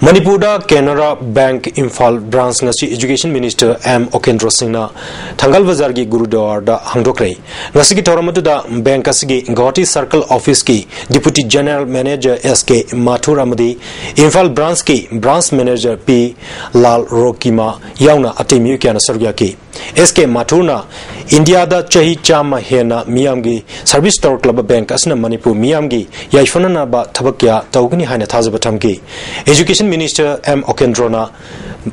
Manipur Canara Bank Imphal Branch ngasi Education Minister M. Okendro Singna Thangal Bazar gi Gurudwar da hangdokre ngasi gi thoramatu da bank asigi Guwahati Circle Office ki Deputy General Manager SK Mathur amadi Imphal Branch ki Branch Manager P. Lal Rokima yauna atemi kyana sargya ki SK Mathurna India da chahi chama hena miyamgi Service Tower Club Bank asna Manipur miyamgi yaifana ba thabakya tawgni haina thazabatam ki Education Minister M. Okendrona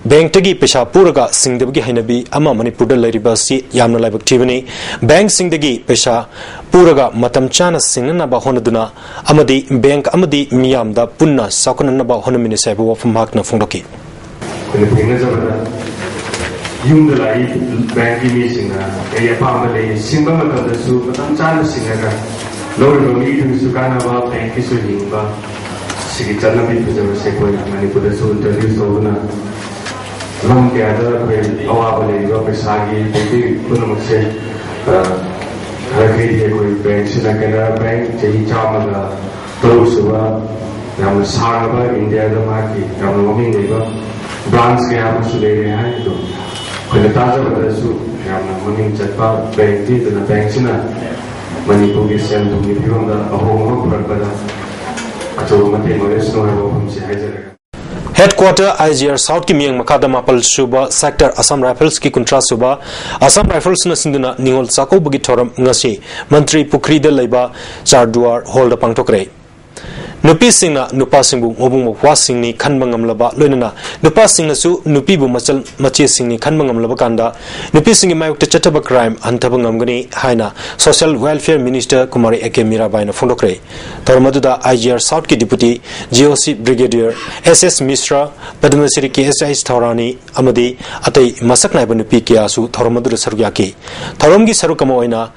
Bank Tagi Pesha Puraga Singdagi Hinabi Ama Manipur Laribasi Yamna Labaktivani Bank Singdagi Pesha Puraga Matam Chana Singana Bahonaduna Amadi Bank Amadi Miyam da Punna Sakunana Bahonamini Sabu from Makna Fundoki. Yung dalay bank meeting ay pamali simbang magkakasu matam chana singaga lolo meeting sukana ba bank isu hingba sige chana bi pujama se ko Manipur su interview so na ram ke ada pe awa bale go pe sagi pe kuno mukse rakhi de koi bank sina Canara Bank jahi chama ga to suba nam saraba India da ma ki nam momi ne ba branch ke apu su le hai to When the Taja was a money Japa, bank did and the bank in Manipur is sent to me from the home of Brabada. I told my Headquarter IGR South Kimyang Makadamapal Suba Sector Assam Rifles ki Kuntra Suba Assam Rifles na Sinduna Ningol Sako Bugitoram Ngasi Mantri Pukri de Leba Charduar Hold upang Tokre Nupi Singna Nupa Singbu Obung Wasingni Kanbangam Laba Lunana Nupa Singna Su Nupi Bu Machal Machi Singni Kanbangam Labakanda Nupi Singi Mayuk Chataba Crime Antabangam Haina Social Welfare Minister Kumari Eke Mirabai na Fundokre Tarmaduda IGR South Ki Deputy GOC Brigadier SS Misra Padmasiri KSI Taurani Amadi Atai Masak Naiba Nupi Kiasu Tarmaduda Sarugyaki Taramgi Sarukamoina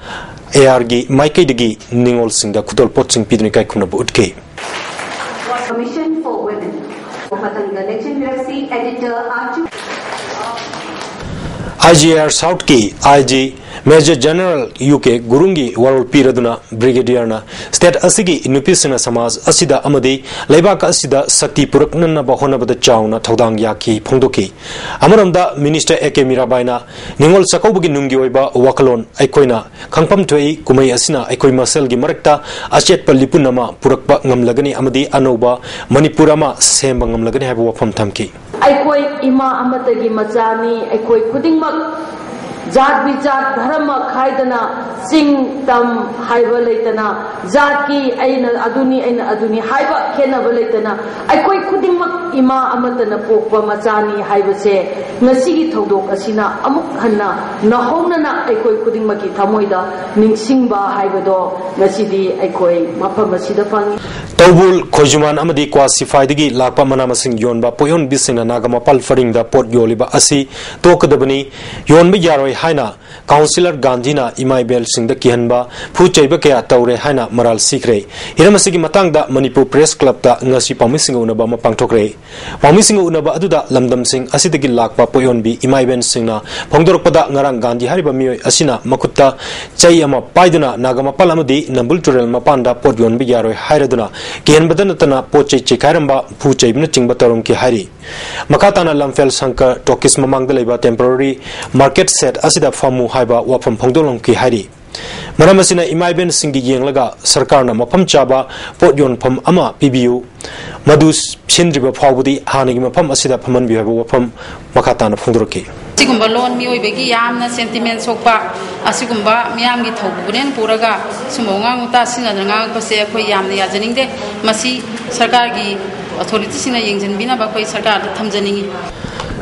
ARG Maike Digi Ningol Singda Kudol Potsing Pidnikai Kunabu Utke Commission for Women. Editor IGR South Ki IG Major General UK Gurungi Warul Piraduna Brigadier na State Asigi Nupisina Samaz Asida Amadi Lebaka Asida Sakti Puraknana Bahona Bada Chauna Todang Yaki Pondoki Amaramda Minister Eke Mirabaina Ningol Sakobugi Nungi Oiba Wakalon Aikoina Kangpam Twei Kumai Asina Aikoi Masel Gi Marakta Achet Palipunama Purakba Ngamlagani Amadi Anoba Manipurama Sembang Ngamlagani Habu Wapam Tamki Aikoi Ima Amatagi Mazani Aikoi Kudingmak Jat bijat dharma khaidana sing tam haiba leitana jat ki aina aduni haiba khena baleitana aikoi khudingmak ima amatana pokpa machani haiba se ngasi gi thodok asina amuk hanna nahonana aikoi khudingmaki thamoida ningsingba haibado ngasi di aikoi mapam asida pang Tawbul Khojuman Amadi Kwasified gi lakpa manamasing yonba poyon bisina nagama pal faringda pot yoliba asi tokadabani yonba yaroi haina Councillor Gandhina Imai Bel Singh da Kihanba Phuchaiba kaya Taure haina Maral Sikre Hiramasigi Matangda Manipur Press Club da ngasi Pamising Unaba Mapangtokre Pamising Unaba Aduda Lamdam Singh Asidagi Lakpa Poyonbi Imai Ben Singna Pongdorpada Ngarang Gandhi Hariba Miyoi Asina Makutta Chayama Paiduna Nagama Palamadi Nambul Turel Mapanda Podyon Biyaro Hairaduna Kihanbadanatana Poche Chikaramba Phuchaibna Chingbatarong Ki Hari Makatana Lamfel Sankar Tokis Mamangdaleba Temporary Market Set Asida Famu Haiba Wapam Pongdolong Ki Hari Maramasina Imai Ben Singi Yenglaga Sarkarna Mapam Chaba Potyon Pam Ama PBU Madus Sindriba Pawudi Hanigi Mapam Asida Paman Bihabu Wapam Makatana Pongdoroki Sigumba loan mi oibegi yamna sentiment sokpa asigumba miyamgi thobunen puraga sumonga muta sinanga pase khoi yamna yajaningde masi sarkar gi authority sina yengjanbina ba khoi sarkar da thamjaningi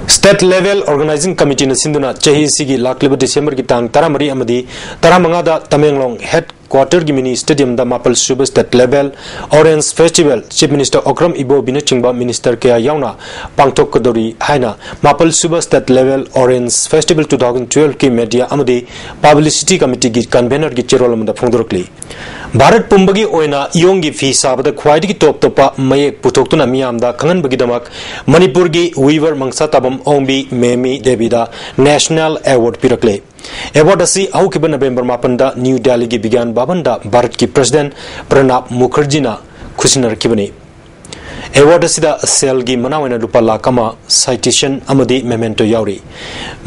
State Level Organizing Committee na Sinduna Chahi Sigi Laklib December ki tang Taramari Amadi Taramangada Tamenglong Headquarter Gimini Stadium da Mapal Suba State Level Orange Festival Chief Minister Okram Ibo Binachingba Minister Kaya Yauna Pangtok Kodori Haina Mapal Suba State Level Orange Festival 2012 ki media Amadi Publicity Committee ki convener ki cherol amda Phongdorokli Bharat Pumbagi Oina Yongi Fi Sabada Khwaidigi Top Topa Mayek Putoktuna Miyamda Kanganbagi Damak Manipur gi Weaver Mangsa Tabam Ombi Memi Devida National Award Pirakle Award asi Aukiba November Mapanda New Delhi gi Bigan Babanda Bharat ki President Pranab Mukherjee na Khusinar Kibani award asida sel gi manawena rupa lakama citation amadi memento yauri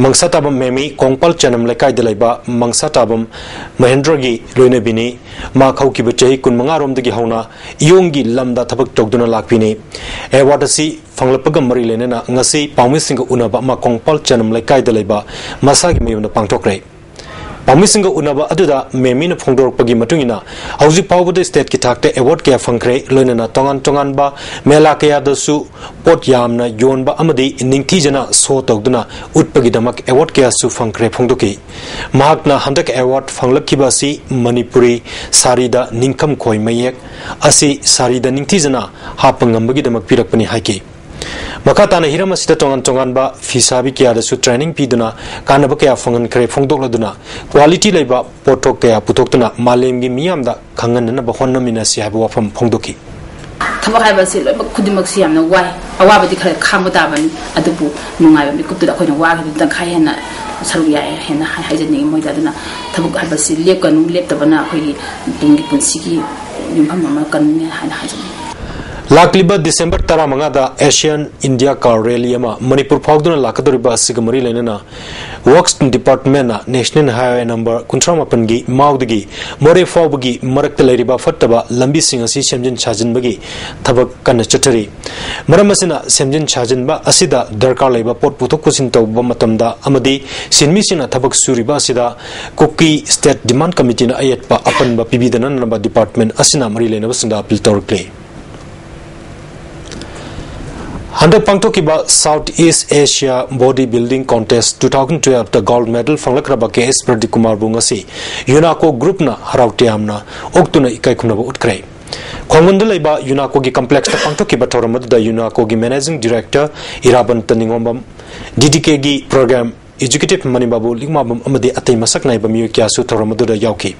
mangsatabam memi kongpal chanam lekai delaiba mangsatabam mahendra gi loine bini ma khauki bachai kun manga rom dagi hauna iyongi lamda thabak tokduna lakpini award asi fanglapagam mari lenena ngasi pawmising unaba ma kongpal chanam lekai delaiba masagi mayuna pangtokre Pamisinga unaba aduda memina phongdor pagi matungina hauji pawbode state ki thakte award kya phangkhre loinana tongan ba mela kya dasu pot yamna yonba amadi ningthi jana so togduna utpagi damak award kya su phangkhre phongdoki mahakna handak award phanglakhiba si manipuri sarida ningkham khoi mayek asi sarida ningthi jana hapangambagi damak pirakpani haiki Makatana hiram asida tongan ba fisabi kya da su training piduna kanaba kya fangan kre phongdok laduna quality laiba potok kya putoktuna malemgi miyamda khangan ba honna minasi habu wafam phongdoki thaba hai basi lo khudimak si amna wai awabadi khare khamba daban adubu nungai mi kuptu da khoina wa ga dan khai hena saru ya hena hai jani moida duna thaba hai basi lep kanu lep tabana khoi tungi punsigi nimpham ma kan hana hai jani Lakliba December tara mangada Asian India Car Rally ama Manipur phawduna lakadoriba sigamari lenana Works Department na National Highway number 38 gi maudgi more fawbgi marakta leiriba fattaba lambi singasi semjin chajinbagi thabak kan chathari maramasina semjin chajinba asida darkar leiba pot putok kusin tawba matamda amadi sinmi sina thabak suriba asida Kuki State Demand Committee na ayatpa apanba pibidana namba department asina mari lenaba sinda appeal torkle Handak pangtokiba Southeast Asia Bodybuilding Contest 2012 the gold medal fanglakhraba KS Pradeep Kumar Bungasi UNACO group na harauteamna oktuna ikai khunaba utkrai Khongmunda leiba UNACO gi complex ta pangtokiba thoramadu da UNACO gi managing director Iraban Taningombam DDK gi program executive Manibabu Lingmabam amadi atai masak naiba miyo kya su thoramadu da yauki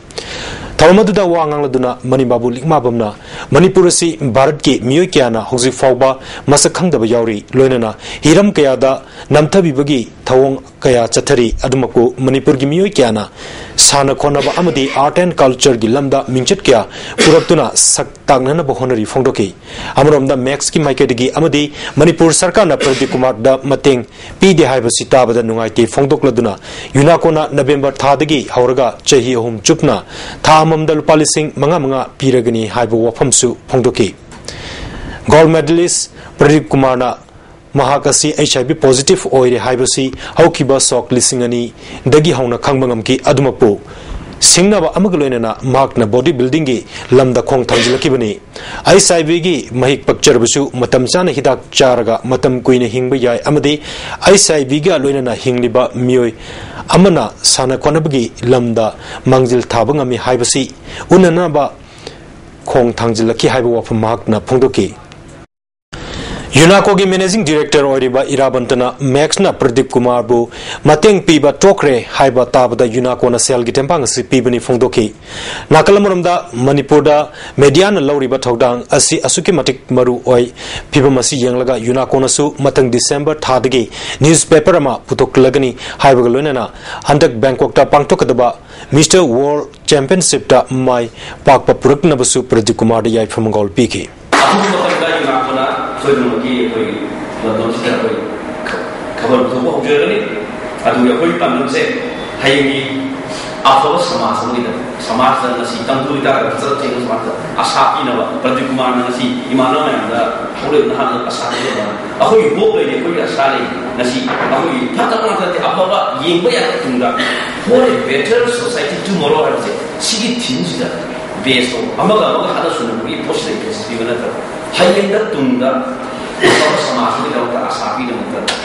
Tawamaduda Wangangladuna Manibabu Likmabamna Manipurasi Bharat ki miyo kyana hausi fawba masakhangdaba yauri loinana hiram kayada namthabibagi thawong kaya chathari adumaku Manipur gi miyo kyana sana khonaba amadi art and culture gi lamda mingchet kya puraktuna saktagnana bahonari phongdoki amromda max ki maikedi amadi Manipur sarkar na Pradeep Kumar da mateng pide haibasi tabada nungaiti phongdokladuna UNACO na November thadagi hauraga chahi hum chupna Amamda lupa lising manga piragani haibu wafamsu phongdoki gold medalist Pradeep Kumar na mahakasi HIV positive oire haibasi haukiba sok lisingani dagi hauna khangbangamki adumapu singnaba amagaloinana mahakna bodybuilding gi lamda khong thangjilakibani HIV gi mahik pakcharbusu matam chana hidak charaga matam kuina hingba yai amadi HIV ga loinana hingliba miyoi amana sana konabagi lamda mangjil thabangami haibasi unanaba khong thangjilaki haiba wafam mahakna phongdoki UNACO gi managing director oriba Irabantana Max na Pradeep Kumar bu mateng piba tokre haiba tabada UNACO na sel gi tempang si pibani phongdoki nakalamuramda Manipur da media na lawriba thodang asi asuki matik maru oi pibamasi yanglaga UNACO na su matang December thadagi newspaper ama putoklagani haiba galonena handak Bangkok ta pangtokadaba Mr World Championship ta mai pakpa purakna basu Pradeep Kumar da yai famangol piki so the key for the cover to walk journey. I do a quick time to say, hey, after Samas and the sea, come to the things a Asaki, Pradeep Kumar and the sea, Imano and the Holy Asaki. A whole book like a Asari, Nasi, a Patagon, the Ababa, Yimba Tunda. For a better society tomorrow, I would say, see things that based on Amaga Hadasun, we push the case, even at Highland Tunda, Samas, without Asaki,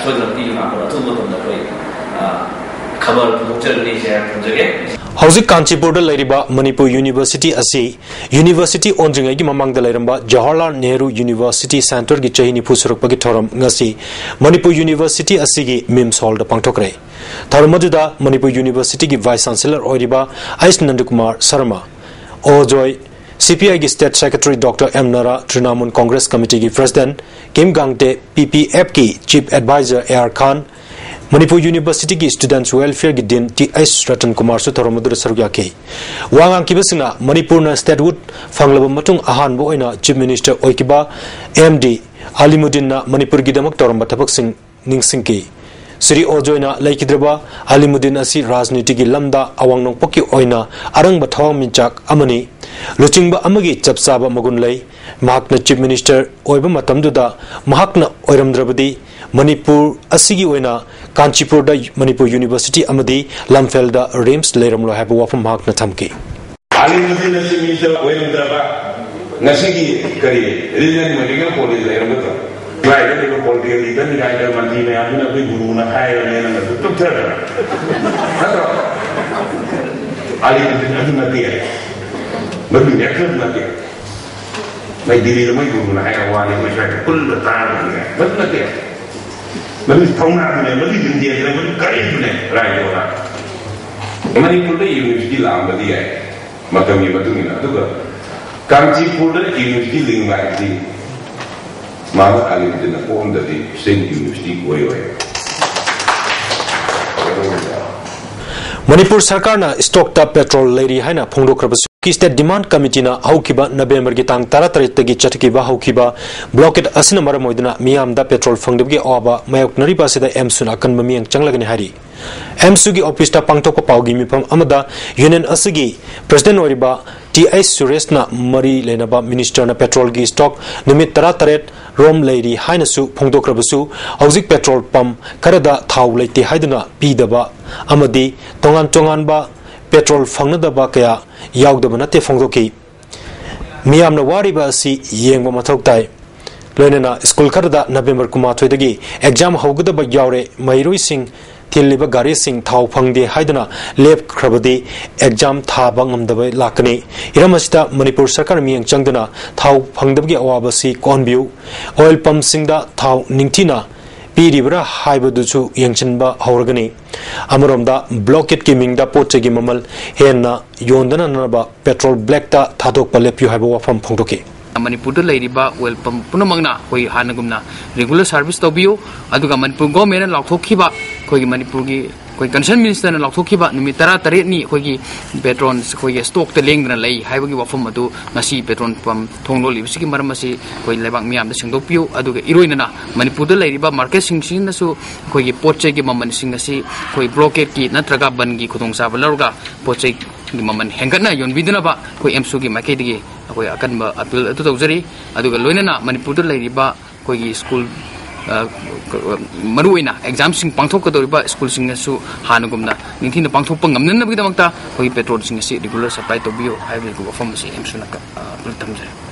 so the Pina, two of the cover again. Hauzik Kanchipur Lairiba Manipur University Asi University Onjingai Mamang the Lairamba Jawaharlal Nehru University Center gi Chahini Pusurupagi Thoram Ngasi Manipur University Asigi Mims Hall the Pangtokre Tharamaduda Manipur University gi Vice Chancellor Oiriba Ais Nandakumar Sarma Ojoy CPI gi State Secretary Dr. M. Nara Trinamun Congress Committee gi President Kim Gangte PPF ki Chief Advisor A.R. Khan Manipur University ki Students Welfare ki Din T.S. Ratan Kumar su Thoromadur Sarugya ke Wangang kibasina Manipur na Statehood Fanglaba Matung Ahan bo ina Chief Minister Oikiba MD Alimuddin Manipur Gidamak Toramba Tabak Ningsingki Sri Ojoina Laikidraba Alimuddin Asi Rajnitigi Lamda Awang Nong Poki Oina Arang Bathaw Minchak Amani Luchingba Amagi Chapsaba Magunlay Mahakna Chief Minister Oiba Matamduda Mahakna Oiramdrabadi Manipur Asigi Oina Kanchipurda Manipur University Amadi Lamfelda Rims Leramlo Habu Wafam Mahakna Tamki Alimuddin Asi Minister Oiramdraba Nasigi Kari Regional Medical College Leramdraba Right, they were called the leader, the guy that Mandina, I'm going to be Guru, higher than the doctor. I didn't know the but we never nothing. My dear, my Guru, I have one in my track, pull the time, but not yet. But it's thrown out and never even the other, right over. Many put the university lamb, but the eye. Matami Batumina, Kanchi put the university link like the Mama Alimuddin formed the State University way. Manipur Sarkarna stocked up petrol lady Haina Pondo Krabasu. State Demand Committee na Haukiba November Gitang Taratari Chatikiba Haukiba blocked Asina Maramoidana Miam da petrol Fangdagi Oba Mayok Naripa Seda Emsuna Kan Mamiang Changlagani Hari. Emsugi Opista Pangtoko Paugi Mipam Amada Union Asigi President Oriba T.S. Suresna Mari Lenaba Minister na Petrol Gi Stock Numit Tarataret Rom Lady Hainasu Pondo Krabasu Auzik Petrol Pump Karada Tau Late Haidana Pidaba Amadi Tongan Ba Petrol Fangnadaba Kaya Yaudabana Te Fongdoki Miam na Wariba si Yeng Matok Loinana School Karada November Kumatwedagi exam Hogudaba Yaure Mairui Singh Tiliba Gari Singh Tau Pangde Haidana Lep Krabadi exam Tabangam the Lakani Iramasta Manipur Sarkar Miang Changdana Tau Pangdabgi Awabasi Konbu Oil Pump Singda Tau Ningtina Piribra Haibaduchu Yanchinba Horgani Amaromda Blockade Kimingda Potegi Mamal Hena Yondana Naba Petrol Black Ta Tatok Palepu Habo from Pongdoki. Manipur Ladyba will Punamangna, Koi Hanagumna, regular service to Bio, Aduga Manipur Gomen and Lokiba, Koi Manipurgi, Koi Concern Minister and Lokiba, Numitara Taretni, Koi Petrons, Koi Stock the Ling and Lay, Highway of Madu, Nasi Petron from Tongo Livsiki Maramasi, Koi Lebang Miam, the Singopio, Aduga Iruina, Manipur Ladyba, Market Sing Sinasu, Koi Poche Maman Singasi, Koi Blockade Ki, Natraga Bangi, Kutong Savalarga, Poche Maman Hengana, Yon Vidinaba, Koi Emsugi Makedi. Koi akan appeal itu tahu aduga loinana Manipur Ladyba koi school maruina exam sing pangthok kadoriba school sing su hanagumna ningthina pangthok pangamna bidamakta koi petrol sing si regular supply to bio highway ko form si emsuna ka tamjai